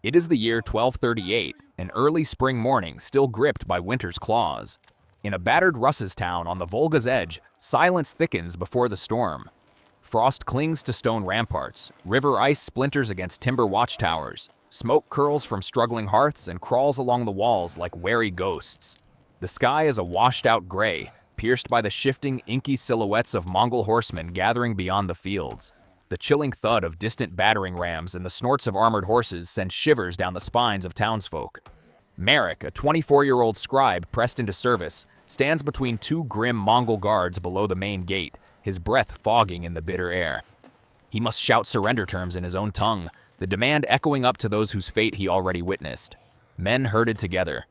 It is the year 1238, an early spring morning still gripped by winter's claws. In a battered Russ's town on the Volga's edge, silence thickens before the storm. Frost clings to stone ramparts, river ice splinters against timber watchtowers, smoke curls from struggling hearths and crawls along the walls like wary ghosts. The sky is a washed-out gray, pierced by the shifting, inky silhouettes of Mongol horsemen gathering beyond the fields. The chilling thud of distant battering rams and the snorts of armored horses send shivers down the spines of townsfolk. Marek, a 24-year-old scribe pressed into service, stands between two grim Mongol guards below the main gate, his breath fogging in the bitter air. He must shout surrender terms in his own tongue, the demand echoing up to those whose fate he already witnessed. Men herded together.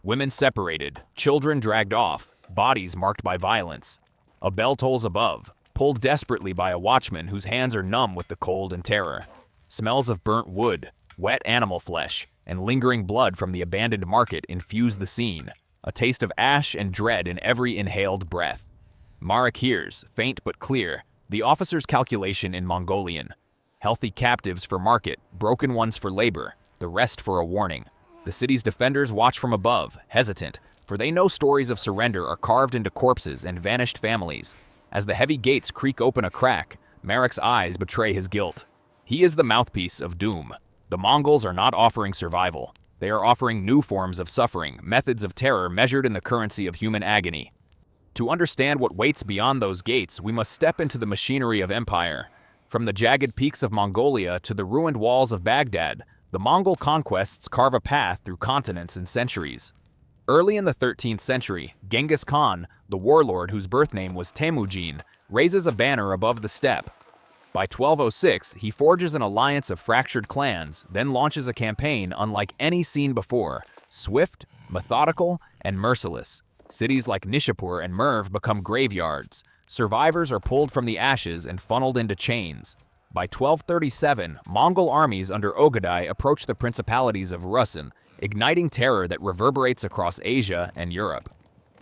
Women separated, children dragged off, bodies marked by violence. A bell tolls above, pulled desperately by a watchman whose hands are numb with the cold and terror. Smells of burnt wood, wet animal flesh, and lingering blood from the abandoned market infuse the scene, a taste of ash and dread in every inhaled breath. Marek hears, faint but clear, the officer's calculation in Mongolian. Healthy captives for market, broken ones for labor, the rest for a warning. The city's defenders watch from above, hesitant, for they know stories of surrender are carved into corpses and vanished families. As the heavy gates creak open a crack, Marek's eyes betray his guilt. He is the mouthpiece of doom. The Mongols are not offering survival. They are offering new forms of suffering, methods of terror measured in the currency of human agony. To understand what waits beyond those gates, we must step into the machinery of empire. From the jagged peaks of Mongolia to the ruined walls of Baghdad, the Mongol conquests carve a path through continents and centuries. Early in the 13th century, Genghis Khan, the warlord whose birth name was Temujin, raises a banner above the steppe. By 1206, he forges an alliance of fractured clans, then launches a campaign unlike any seen before, swift, methodical, and merciless. Cities like Nishapur and Merv become graveyards. Survivors are pulled from the ashes and funneled into chains. By 1237, Mongol armies under Ogadai approach the principalities of Rusin, igniting terror that reverberates across Asia and Europe.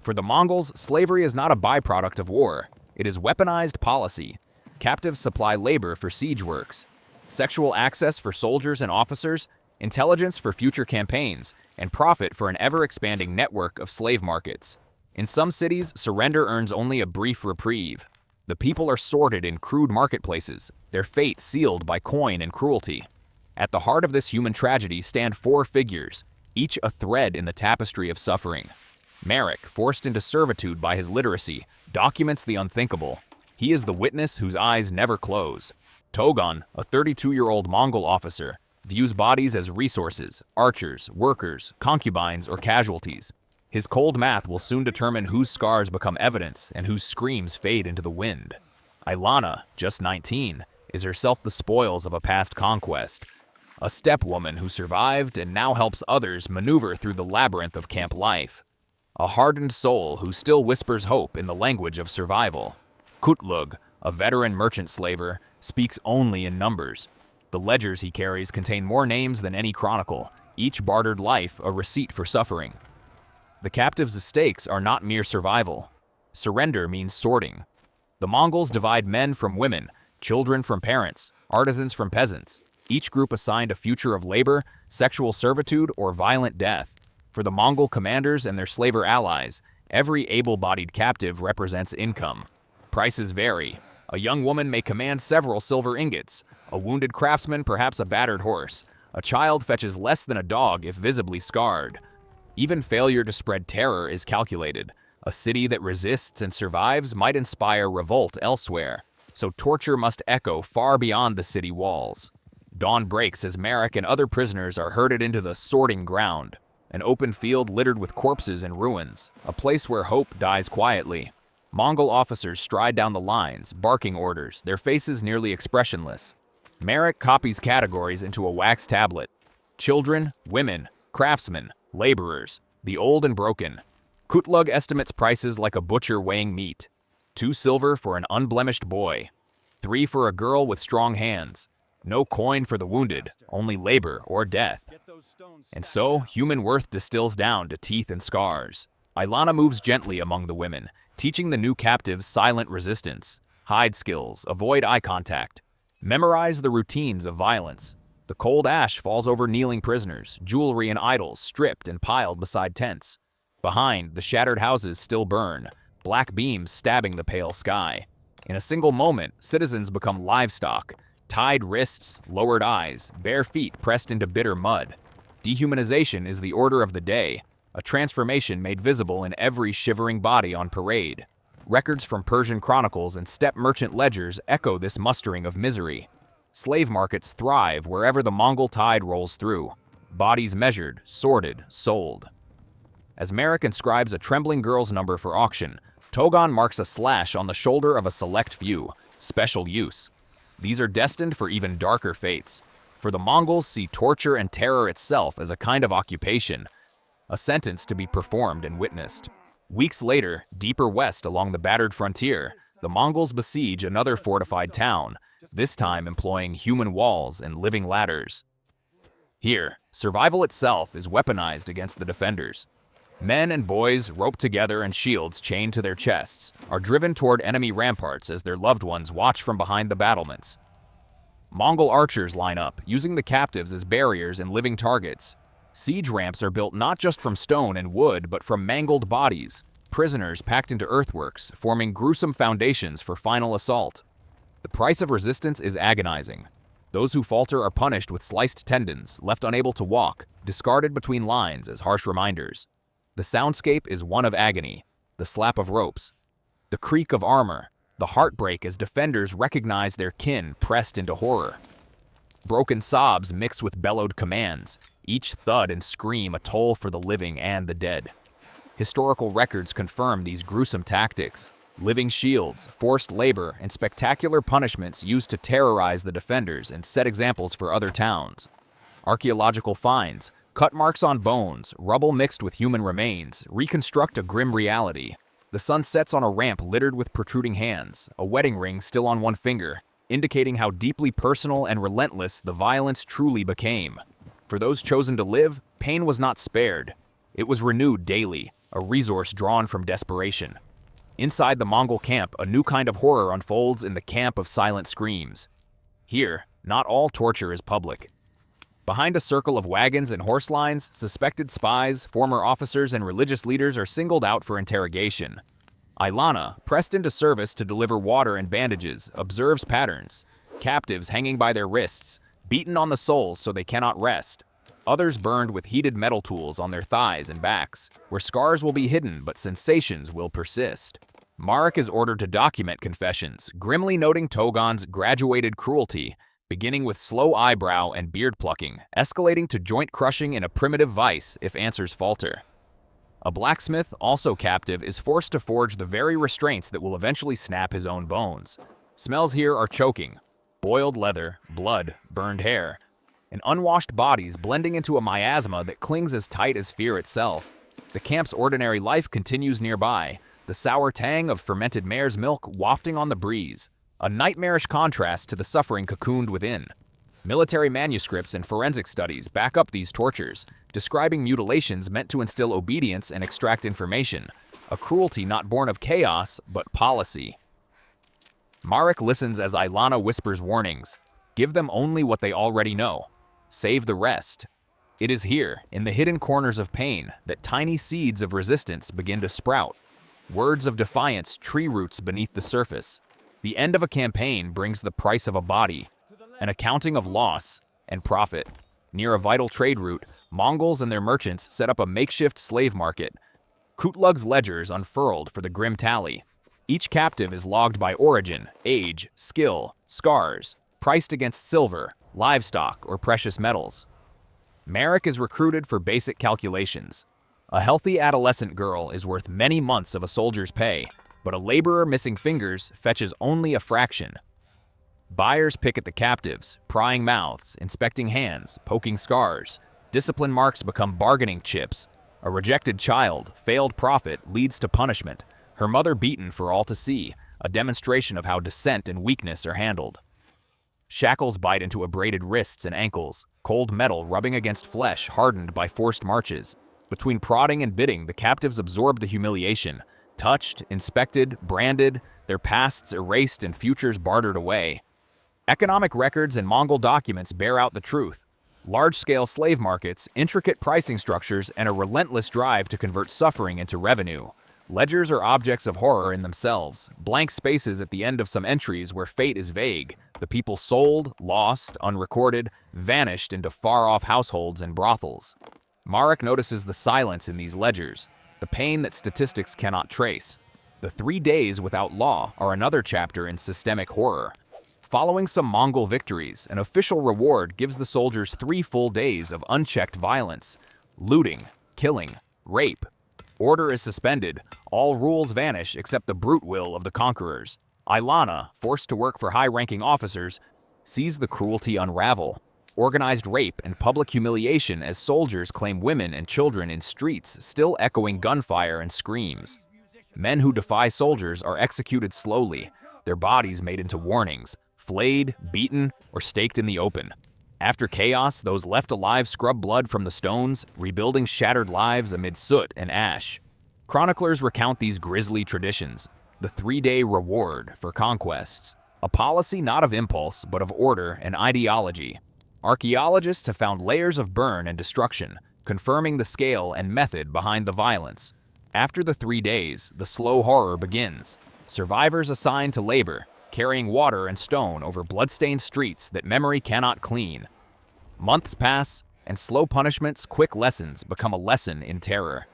For the Mongols, slavery is not a byproduct of war. It is weaponized policy. Captives supply labor for siege works, sexual access for soldiers and officers, intelligence for future campaigns, and profit for an ever-expanding network of slave markets. In some cities, surrender earns only a brief reprieve. The people are sorted in crude marketplaces, their fate sealed by coin and cruelty. At the heart of this human tragedy stand four figures, each a thread in the tapestry of suffering. Marek, forced into servitude by his literacy, documents the unthinkable. He is the witness whose eyes never close. Togon, a 32-year-old Mongol officer, views bodies as resources, archers, workers, concubines, or casualties. His cold math will soon determine whose scars become evidence and whose screams fade into the wind. Ilana, just 19, is herself the spoils of a past conquest. A steppe woman who survived and now helps others maneuver through the labyrinth of camp life. A hardened soul who still whispers hope in the language of survival. Kutlug, a veteran merchant slaver, speaks only in numbers. The ledgers he carries contain more names than any chronicle, each bartered life a receipt for suffering. The captives' stakes are not mere survival. Surrender means sorting. The Mongols divide men from women, children from parents, artisans from peasants, each group assigned a future of labor, sexual servitude, or violent death. For the Mongol commanders and their slaver allies, every able-bodied captive represents income. Prices vary. A young woman may command several silver ingots, a wounded craftsman perhaps a battered horse. A child fetches less than a dog if visibly scarred. Even failure to spread terror is calculated. A city that resists and survives might inspire revolt elsewhere, so torture must echo far beyond the city walls. Dawn breaks as Marek and other prisoners are herded into the sorting ground, an open field littered with corpses and ruins, a place where hope dies quietly. Mongol officers stride down the lines, barking orders, their faces nearly expressionless. Marek copies categories into a wax tablet. Children, women, craftsmen, laborers, the old and broken. Kutlug estimates prices like a butcher weighing meat. 2 silver for an unblemished boy. 3 for a girl with strong hands. No coin for the wounded, only labor or death. And so, human worth distills down to teeth and scars. Ilana moves gently among the women, teaching the new captives silent resistance, hide skills, avoid eye contact, memorize the routines of violence. The cold ash falls over kneeling prisoners, jewelry and idols stripped and piled beside tents. Behind, the shattered houses still burn, black beams stabbing the pale sky. In a single moment, citizens become livestock, tied wrists, lowered eyes, bare feet pressed into bitter mud. Dehumanization is the order of the day, a transformation made visible in every shivering body on parade. Records from Persian chronicles and steppe merchant ledgers echo this mustering of misery. Slave markets thrive wherever the Mongol tide rolls through. Bodies measured, sorted, sold. As Merrick inscribes a trembling girl's number for auction, Togon marks a slash on the shoulder of a select few, special use. These are destined for even darker fates, for the Mongols see torture and terror itself as a kind of occupation, a sentence to be performed and witnessed. Weeks later, deeper west along the battered frontier, the Mongols besiege another fortified town, this time employing human walls and living ladders. Here, survival itself is weaponized against the defenders. Men and boys, roped together and shields chained to their chests, are driven toward enemy ramparts as their loved ones watch from behind the battlements. Mongol archers line up, using the captives as barriers and living targets. Siege ramps are built not just from stone and wood, but from mangled bodies, prisoners packed into earthworks, forming gruesome foundations for final assault. The price of resistance is agonizing. Those who falter are punished with sliced tendons, left unable to walk, discarded between lines as harsh reminders. The soundscape is one of agony, the slap of ropes, the creak of armor, the heartbreak as defenders recognize their kin pressed into horror. Broken sobs mix with bellowed commands, each thud and scream a toll for the living and the dead. Historical records confirm these gruesome tactics. Living shields, forced labor, and spectacular punishments used to terrorize the defenders and set examples for other towns. Archaeological finds, cut marks on bones, rubble mixed with human remains, reconstruct a grim reality. The sun sets on a ramp littered with protruding hands, a wedding ring still on one finger, indicating how deeply personal and relentless the violence truly became. For those chosen to live, pain was not spared. It was renewed daily, a resource drawn from desperation. Inside the Mongol camp, a new kind of horror unfolds in the camp of silent screams. Here, not all torture is public. Behind a circle of wagons and horse lines, suspected spies, former officers, and religious leaders are singled out for interrogation. Ilana, pressed into service to deliver water and bandages, observes patterns. Captives hanging by their wrists, beaten on the soles so they cannot rest. Others burned with heated metal tools on their thighs and backs, where scars will be hidden but sensations will persist. Marek is ordered to document confessions, grimly noting Togon's graduated cruelty, beginning with slow eyebrow and beard plucking, escalating to joint crushing in a primitive vice if answers falter. A blacksmith, also captive, is forced to forge the very restraints that will eventually snap his own bones. Smells here are choking. Boiled leather, blood, burned hair, and unwashed bodies blending into a miasma that clings as tight as fear itself. The camp's ordinary life continues nearby, the sour tang of fermented mare's milk wafting on the breeze, a nightmarish contrast to the suffering cocooned within. Military manuscripts and forensic studies back up these tortures, describing mutilations meant to instill obedience and extract information, a cruelty not born of chaos, but policy. Marek listens as Ilana whispers warnings. Give them only what they already know. Save the rest. It is here, in the hidden corners of pain, that tiny seeds of resistance begin to sprout. Words of defiance tree roots beneath the surface. The end of a campaign brings the price of a body, an accounting of loss and profit. Near a vital trade route, Mongols and their merchants set up a makeshift slave market. Kutlug's ledgers unfurled for the grim tally. Each captive is logged by origin, age, skill, scars, priced against silver, livestock, or precious metals. Marek is recruited for basic calculations. A healthy adolescent girl is worth many months of a soldier's pay, but a laborer missing fingers fetches only a fraction. Buyers pick at the captives, prying mouths, inspecting hands, poking scars. Discipline marks become bargaining chips. A rejected child, failed prophet, leads to punishment. Her mother beaten for all to see, a demonstration of how dissent and weakness are handled. Shackles bite into abraded wrists and ankles, cold metal rubbing against flesh hardened by forced marches. Between prodding and bidding, the captives absorb the humiliation. Touched, inspected, branded, their pasts erased and futures bartered away. Economic records and Mongol documents bear out the truth. Large-scale slave markets, intricate pricing structures, and a relentless drive to convert suffering into revenue. Ledgers are objects of horror in themselves, blank spaces at the end of some entries where fate is vague. The people sold, lost, unrecorded, vanished into far-off households and brothels. Marek notices the silence in these ledgers, the pain that statistics cannot trace. The 3 days without law are another chapter in systemic horror. Following some Mongol victories, an official reward gives the soldiers 3 full days of unchecked violence. Looting, killing, rape. Order is suspended, all rules vanish except the brute will of the conquerors. Ilana, forced to work for high-ranking officers, sees the cruelty unravel. Organized rape and public humiliation as soldiers claim women and children in streets, still echoing gunfire and screams. Men who defy soldiers are executed slowly, their bodies made into warnings, flayed, beaten, or staked in the open. After chaos, those left alive scrub blood from the stones, rebuilding shattered lives amid soot and ash. Chroniclers recount these grisly traditions, the 3-day reward for conquests, a policy not of impulse but of order and ideology. Archaeologists have found layers of burn and destruction, confirming the scale and method behind the violence. After the 3 days, the slow horror begins. Survivors assigned to labor, carrying water and stone over blood-stained streets that memory cannot clean. Months pass, and slow punishments, quick lessons become a lesson in terror.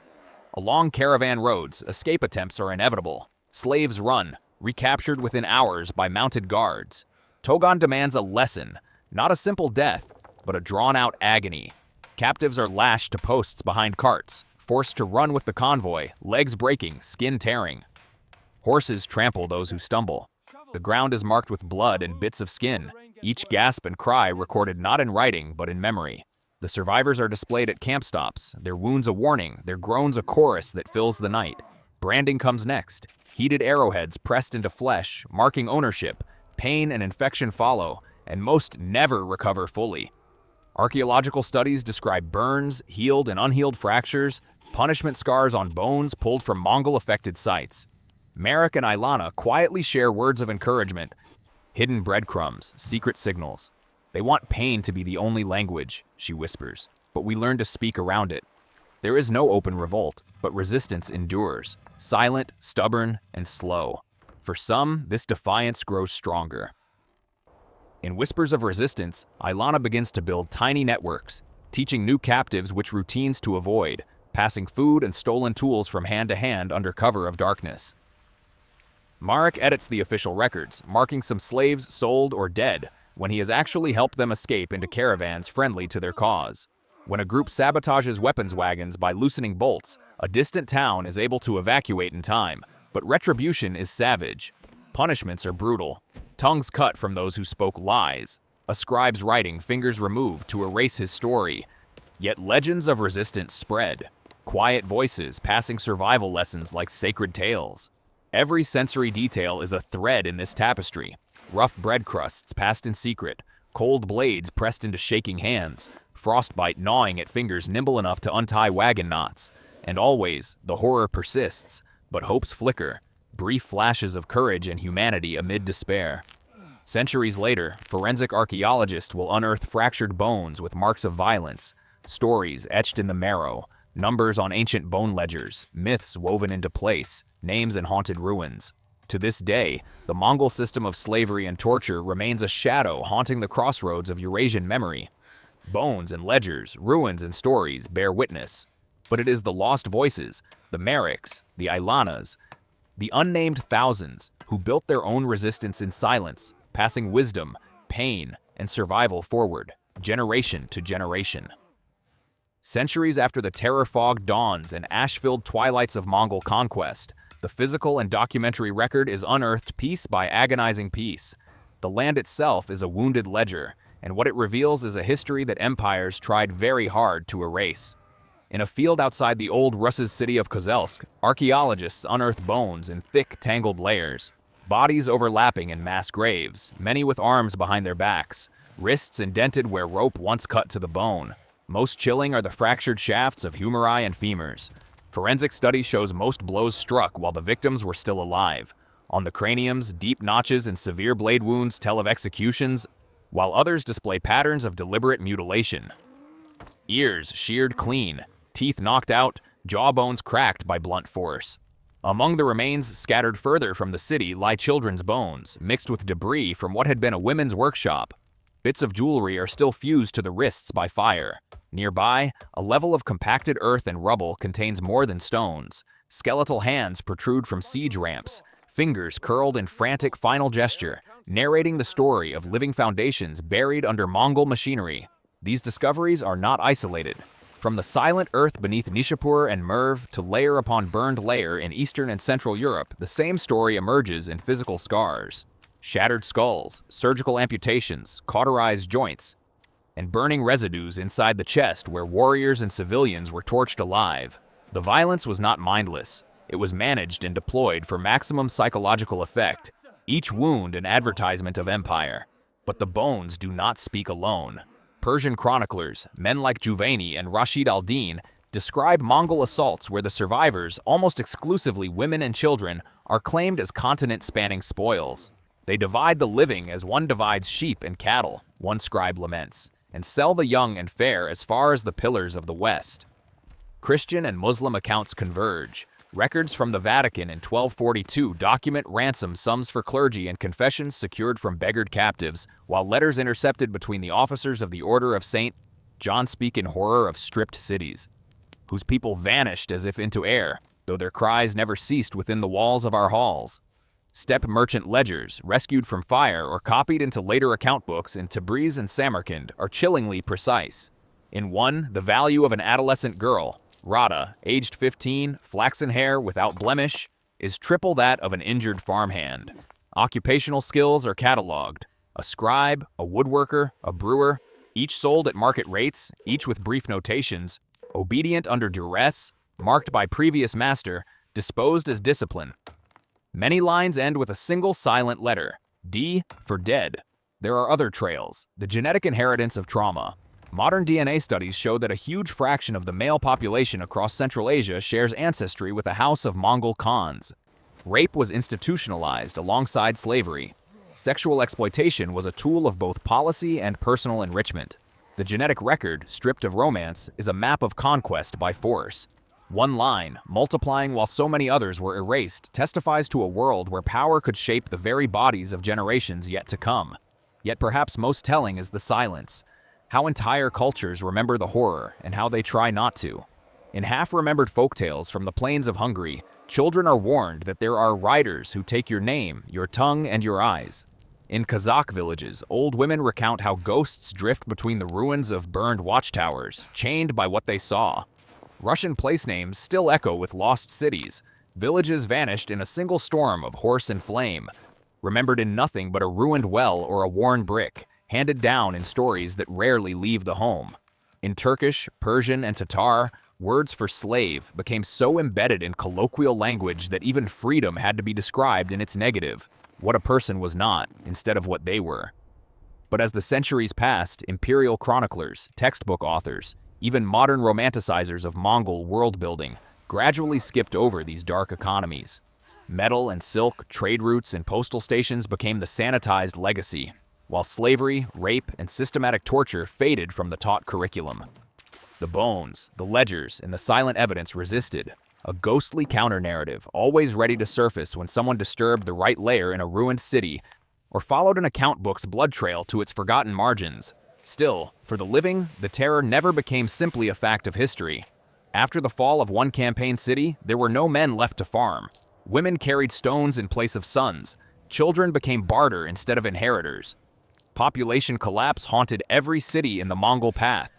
Along caravan roads, escape attempts are inevitable. Slaves run, recaptured within hours by mounted guards. Togon demands a lesson, not a simple death, but a drawn-out agony. Captives are lashed to posts behind carts, forced to run with the convoy, legs breaking, skin tearing. Horses trample those who stumble. The ground is marked with blood and bits of skin, each gasp and cry recorded not in writing but in memory. The survivors are displayed at camp stops, their wounds a warning, their groans a chorus that fills the night. Branding comes next, heated arrowheads pressed into flesh, marking ownership. Pain and infection follow, and most never recover fully. Archaeological studies describe burns, healed and unhealed fractures, punishment scars on bones pulled from Mongol-affected sites. Marek and Ilana quietly share words of encouragement, hidden breadcrumbs, secret signals. They want pain to be the only language, she whispers, but we learn to speak around it. There is no open revolt, but resistance endures, silent, stubborn, and slow. For some, this defiance grows stronger. In Whispers of Resistance, Ilana begins to build tiny networks, teaching new captives which routines to avoid, passing food and stolen tools from hand to hand under cover of darkness. Marek edits the official records, marking some slaves sold or dead, when he has actually helped them escape into caravans friendly to their cause. When a group sabotages weapons wagons by loosening bolts, a distant town is able to evacuate in time, but retribution is savage. Punishments are brutal. Tongues cut from those who spoke lies. A scribe's writing, fingers removed to erase his story. Yet legends of resistance spread. Quiet voices passing survival lessons like sacred tales. Every sensory detail is a thread in this tapestry. Rough bread crusts passed in secret, cold blades pressed into shaking hands, frostbite gnawing at fingers nimble enough to untie wagon knots. And always, the horror persists, but hopes flicker, brief flashes of courage and humanity amid despair. Centuries later, forensic archaeologists will unearth fractured bones with marks of violence, stories etched in the marrow, numbers on ancient bone ledgers, myths woven into place, names in haunted ruins. To this day, the Mongol system of slavery and torture remains a shadow haunting the crossroads of Eurasian memory. Bones and ledgers, ruins and stories bear witness. But it is the lost voices, the Mareks, the Ilanas, the unnamed thousands who built their own resistance in silence, passing wisdom, pain, and survival forward, generation to generation. Centuries after the terror fog dawns and ash-filled twilights of Mongol conquest, the physical and documentary record is unearthed piece by agonizing piece. The land itself is a wounded ledger, and what it reveals is a history that empires tried very hard to erase. In a field outside the old Russia's city of Kozelsk, archaeologists unearth bones in thick, tangled layers. Bodies overlapping in mass graves, many with arms behind their backs, wrists indented where rope once cut to the bone. Most chilling are the fractured shafts of humeri and femurs. Forensic study shows most blows struck while the victims were still alive. On the craniums, deep notches and severe blade wounds tell of executions. while others display patterns of deliberate mutilation. Ears sheared clean, teeth knocked out, jawbones cracked by blunt force. Among the remains scattered further from the city lie children's bones, mixed with debris from what had been a women's workshop. Bits of jewelry are still fused to the wrists by fire. Nearby, a level of compacted earth and rubble contains more than stones. Skeletal hands protrude from siege ramps, fingers curled in frantic final gesture, narrating the story of living foundations buried under Mongol machinery. These discoveries are not isolated. From the silent earth beneath Nishapur and Merv to layer upon burned layer in Eastern and Central Europe, the same story emerges in physical scars. Shattered skulls, surgical amputations, cauterized joints, and burning residues inside the chest where warriors and civilians were torched alive. The violence was not mindless. It was managed and deployed for maximum psychological effect, each wound an advertisement of empire. But the bones do not speak alone. Persian chroniclers, men like Juvayni and Rashid al-Din, describe Mongol assaults where the survivors, almost exclusively women and children, are claimed as continent-spanning spoils. They divide the living as one divides sheep and cattle, one scribe laments, and sell the young and fair as far as the pillars of the West. Christian and Muslim accounts converge. Records from the Vatican in 1242 document ransom sums for clergy and confessions secured from beggared captives, while letters intercepted between the officers of the Order of St. John speak in horror of stripped cities, whose people vanished as if into air, though their cries never ceased within the walls of our halls. Steppe merchant ledgers, rescued from fire or copied into later account books in Tabriz and Samarkand, are chillingly precise. In one, the value of an adolescent girl, Rada, aged 15, flaxen hair without blemish, is triple that of an injured farmhand. Occupational skills are cataloged. A scribe, a woodworker, a brewer, each sold at market rates, each with brief notations, obedient under duress, marked by previous master, disposed as discipline. Many lines end with a single silent letter, D for dead. There are other trails, the genetic inheritance of trauma. Modern DNA studies show that a huge fraction of the male population across Central Asia shares ancestry with a house of Mongol Khans. Rape was institutionalized alongside slavery. Sexual exploitation was a tool of both policy and personal enrichment. The genetic record, stripped of romance, is a map of conquest by force. One line, multiplying while so many others were erased, testifies to a world where power could shape the very bodies of generations yet to come. Yet perhaps most telling is the silence. How entire cultures remember the horror and how they try not to. In half-remembered folktales from the plains of Hungary, children are warned that there are riders who take your name, your tongue, and your eyes. In Kazakh villages, old women recount how ghosts drift between the ruins of burned watchtowers, chained by what they saw. Russian place names still echo with lost cities. Villages vanished in a single storm of horse and flame, remembered in nothing but a ruined well or a worn brick, handed down in stories that rarely leave the home. In Turkish, Persian, and Tatar, words for slave became so embedded in colloquial language that even freedom had to be described in its negative, what a person was not, instead of what they were. But as the centuries passed, imperial chroniclers, textbook authors, even modern romanticizers of Mongol world-building, gradually skipped over these dark economies. Metal and silk, trade routes, and postal stations became the sanitized legacy, while slavery, rape, and systematic torture faded from the taught curriculum. The bones, the ledgers, and the silent evidence resisted, a ghostly counter-narrative always ready to surface when someone disturbed the right layer in a ruined city or followed an account book's blood trail to its forgotten margins. Still, for the living, the terror never became simply a fact of history. After the fall of one campaign city, there were no men left to farm. Women carried stones in place of sons. Children became barter instead of inheritors. Population collapse haunted every city in the Mongol path.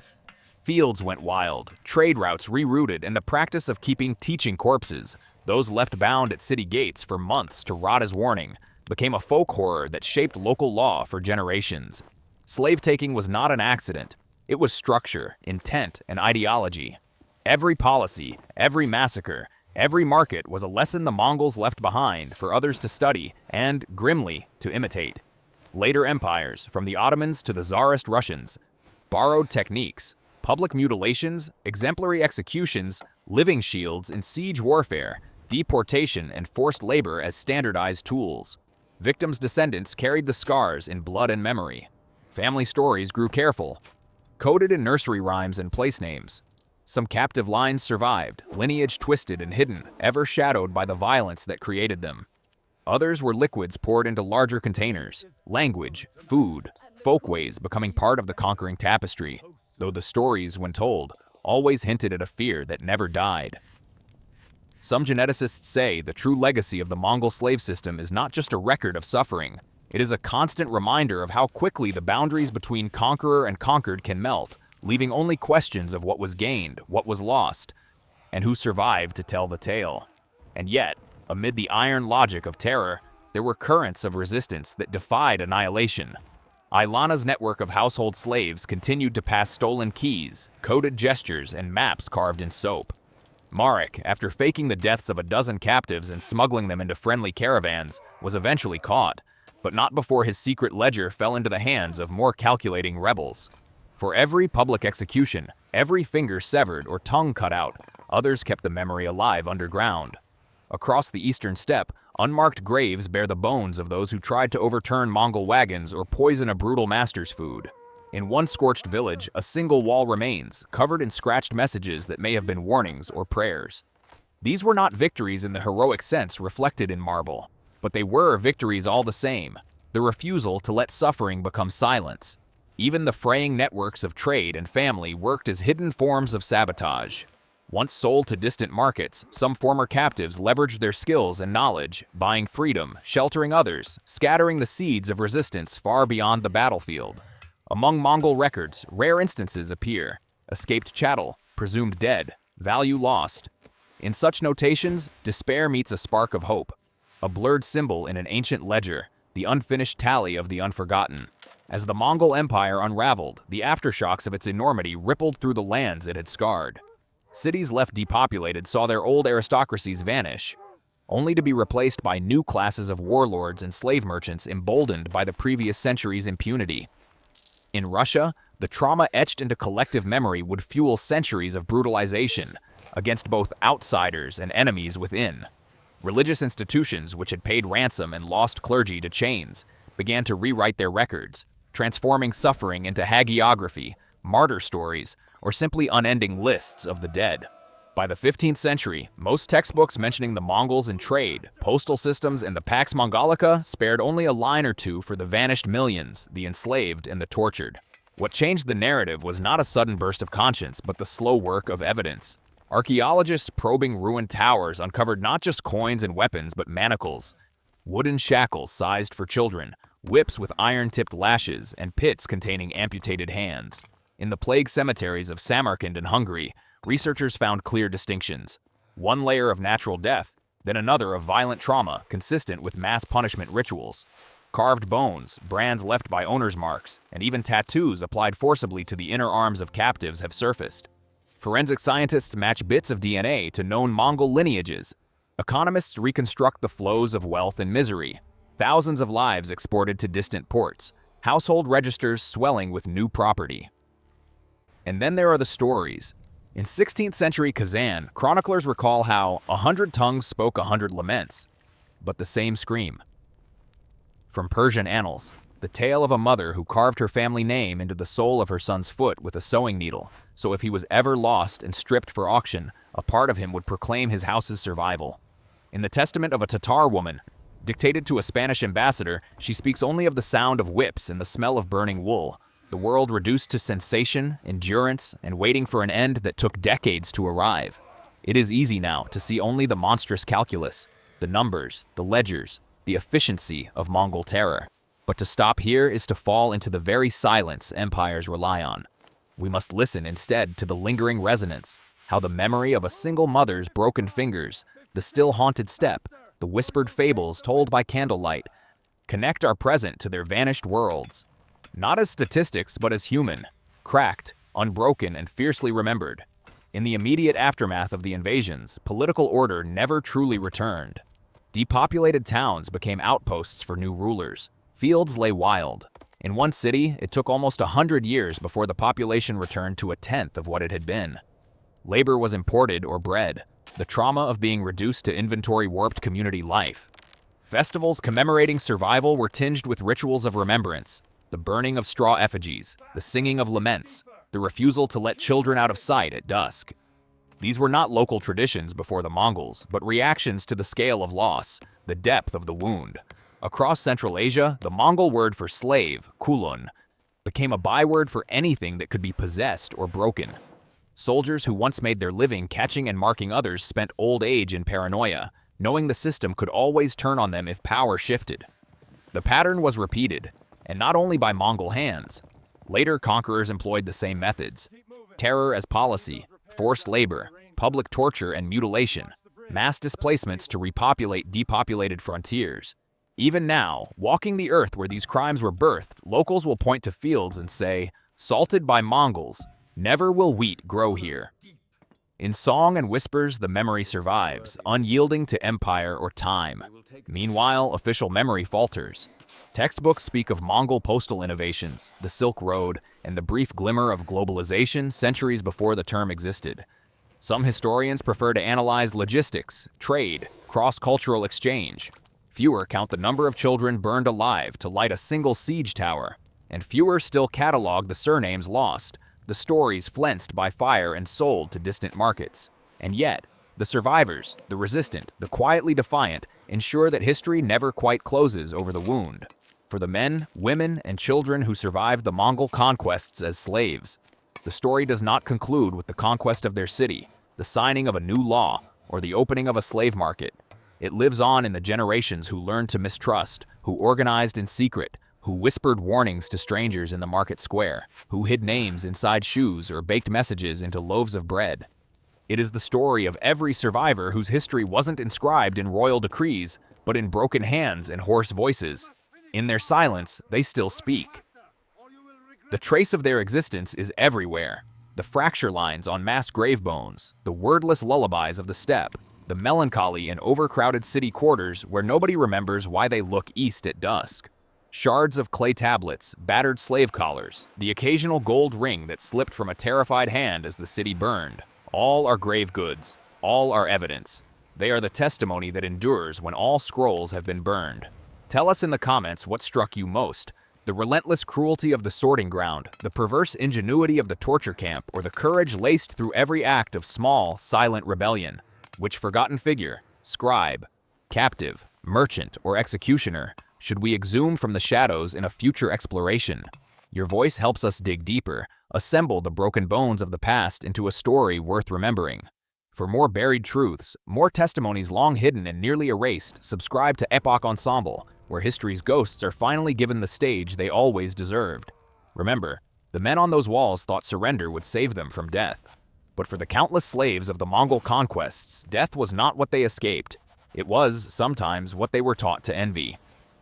Fields went wild, trade routes rerouted, and the practice of keeping teaching corpses, those left bound at city gates for months to rot as warning, became a folk horror that shaped local law for generations. Slave-taking was not an accident. It was structure, intent, and ideology. Every policy, every massacre, every market was a lesson the Mongols left behind for others to study and, grimly, to imitate. Later empires, from the Ottomans to the Tsarist Russians, borrowed techniques, public mutilations, exemplary executions, living shields in siege warfare, deportation, and forced labor as standardized tools. Victims' descendants carried the scars in blood and memory. family stories grew careful, coded in nursery rhymes and place names. Some captive lines survived, lineage twisted and hidden, ever shadowed by the violence that created them. Others were liquids poured into larger containers, language, food, folkways becoming part of the conquering tapestry, though the stories, when told, always hinted at a fear that never died. Some geneticists say the true legacy of the Mongol slave system is not just a record of suffering, it is a constant reminder of how quickly the boundaries between conqueror and conquered can melt, leaving only questions of what was gained, what was lost, and who survived to tell the tale. And yet, amid the iron logic of terror, there were currents of resistance that defied annihilation. Ilana's network of household slaves continued to pass stolen keys, coded gestures, and maps carved in soap. Marek, after faking the deaths of a dozen captives and smuggling them into friendly caravans, was eventually caught, but not before his secret ledger fell into the hands of more calculating rebels. For every public execution, every finger severed or tongue cut out, others kept the memory alive underground. Across the eastern steppe, unmarked graves bear the bones of those who tried to overturn Mongol wagons or poison a brutal master's food. In one scorched village, a single wall remains, covered in scratched messages that may have been warnings or prayers. These were not victories in the heroic sense reflected in marble, but they were victories all the same, the refusal to let suffering become silence. Even the fraying networks of trade and family worked as hidden forms of sabotage. Once sold to distant markets, some former captives leveraged their skills and knowledge, buying freedom, sheltering others, scattering the seeds of resistance far beyond the battlefield. Among Mongol records, rare instances appear: escaped chattel, presumed dead, value lost. In such notations, despair meets a spark of hope, a blurred symbol in an ancient ledger, the unfinished tally of the unforgotten. As the Mongol Empire unraveled, the aftershocks of its enormity rippled through the lands it had scarred. Cities left depopulated saw their old aristocracies vanish, only to be replaced by new classes of warlords and slave merchants emboldened by the previous century's impunity. In Russia, the trauma etched into collective memory would fuel centuries of brutalization against both outsiders and enemies within. Religious institutions, which had paid ransom and lost clergy to chains, began to rewrite their records, transforming suffering into hagiography, martyr stories, or simply unending lists of the dead. By the 15th century, most textbooks mentioning the Mongols in trade, postal systems, and the Pax Mongolica spared only a line or two for the vanished millions, the enslaved, and the tortured. What changed the narrative was not a sudden burst of conscience, but the slow work of evidence. Archaeologists probing ruined towers uncovered not just coins and weapons, but manacles, wooden shackles sized for children, whips with iron-tipped lashes, and pits containing amputated hands. In the plague cemeteries of Samarkand and Hungary, researchers found clear distinctions. One layer of natural death, then another of violent trauma consistent with mass punishment rituals. Carved bones, brands left by owner's marks, and even tattoos applied forcibly to the inner arms of captives have surfaced. Forensic scientists match bits of DNA to known Mongol lineages. Economists reconstruct the flows of wealth and misery. Thousands of lives exported to distant ports. Household registers swelling with new property. And then there are the stories. In 16th century Kazan, chroniclers recall how 100 tongues spoke 100 laments, but the same scream. From Persian annals, the tale of a mother who carved her family name into the sole of her son's foot with a sewing needle, so if he was ever lost and stripped for auction, a part of him would proclaim his house's survival. In the testament of a Tatar woman, dictated to a Spanish ambassador, she speaks only of the sound of whips and the smell of burning wool, the world reduced to sensation, endurance, and waiting for an end that took decades to arrive. It is easy now to see only the monstrous calculus, the numbers, the ledgers, the efficiency of Mongol terror. But to stop here is to fall into the very silence empires rely on. We must listen instead to the lingering resonance, how the memory of a single mother's broken fingers, the still haunted steppe, the whispered fables told by candlelight, connect our present to their vanished worlds. Not as statistics, but as human, cracked, unbroken, and fiercely remembered. In the immediate aftermath of the invasions, political order never truly returned. Depopulated towns became outposts for new rulers. Fields lay wild. In one city, it took almost 100 years before the population returned to a tenth of what it had been. Labor was imported or bred, the trauma of being reduced to inventory-warped community life. Festivals commemorating survival were tinged with rituals of remembrance. The burning of straw effigies, the singing of laments, the refusal to let children out of sight at dusk. These were not local traditions before the Mongols, but reactions to the scale of loss, the depth of the wound. Across Central Asia, the Mongol word for slave, kulun, became a byword for anything that could be possessed or broken. Soldiers who once made their living catching and marking others spent old age in paranoia, knowing the system could always turn on them if power shifted. The pattern was repeated, and not only by Mongol hands. Later conquerors employed the same methods: terror as policy, forced labor, public torture and mutilation, mass displacements to repopulate depopulated frontiers. Even now, walking the earth where these crimes were birthed, locals will point to fields and say, "Salted by Mongols, never will wheat grow here." In song and whispers, the memory survives, unyielding to empire or time. Meanwhile, official memory falters. Textbooks speak of Mongol postal innovations, the Silk Road, and the brief glimmer of globalization centuries before the term existed. Some historians prefer to analyze logistics, trade, cross-cultural exchange. Fewer count the number of children burned alive to light a single siege tower, and fewer still catalog the surnames lost, the stories flensed by fire and sold to distant markets. And yet, the survivors, the resistant, the quietly defiant, ensure that history never quite closes over the wound. For the men, women, and children who survived the Mongol conquests as slaves, the story does not conclude with the conquest of their city, the signing of a new law, or the opening of a slave market. It lives on in the generations who learned to mistrust, who organized in secret, who whispered warnings to strangers in the market square, who hid names inside shoes or baked messages into loaves of bread. It is the story of every survivor whose history wasn't inscribed in royal decrees, but in broken hands and hoarse voices. In their silence, they still speak. The trace of their existence is everywhere. The fracture lines on mass gravebones, the wordless lullabies of the steppe, the melancholy in overcrowded city quarters where nobody remembers why they look east at dusk. Shards of clay tablets, battered slave collars, the occasional gold ring that slipped from a terrified hand as the city burned. All are grave goods, all are evidence. They are the testimony that endures when all scrolls have been burned. Tell us in the comments what struck you most: the relentless cruelty of the sorting ground, the perverse ingenuity of the torture camp, or the courage laced through every act of small, silent rebellion. Which forgotten figure, scribe, captive, merchant, or executioner should we exhume from the shadows in a future exploration? Your voice helps us dig deeper, assemble the broken bones of the past into a story worth remembering. For more buried truths, more testimonies long hidden and nearly erased, subscribe to Epoch Ensemble, where history's ghosts are finally given the stage they always deserved. Remember, the men on those walls thought surrender would save them from death. But for the countless slaves of the Mongol conquests, death was not what they escaped. It was, sometimes, what they were taught to envy.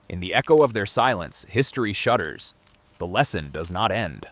In the echo of their silence, history shudders. The lesson does not end.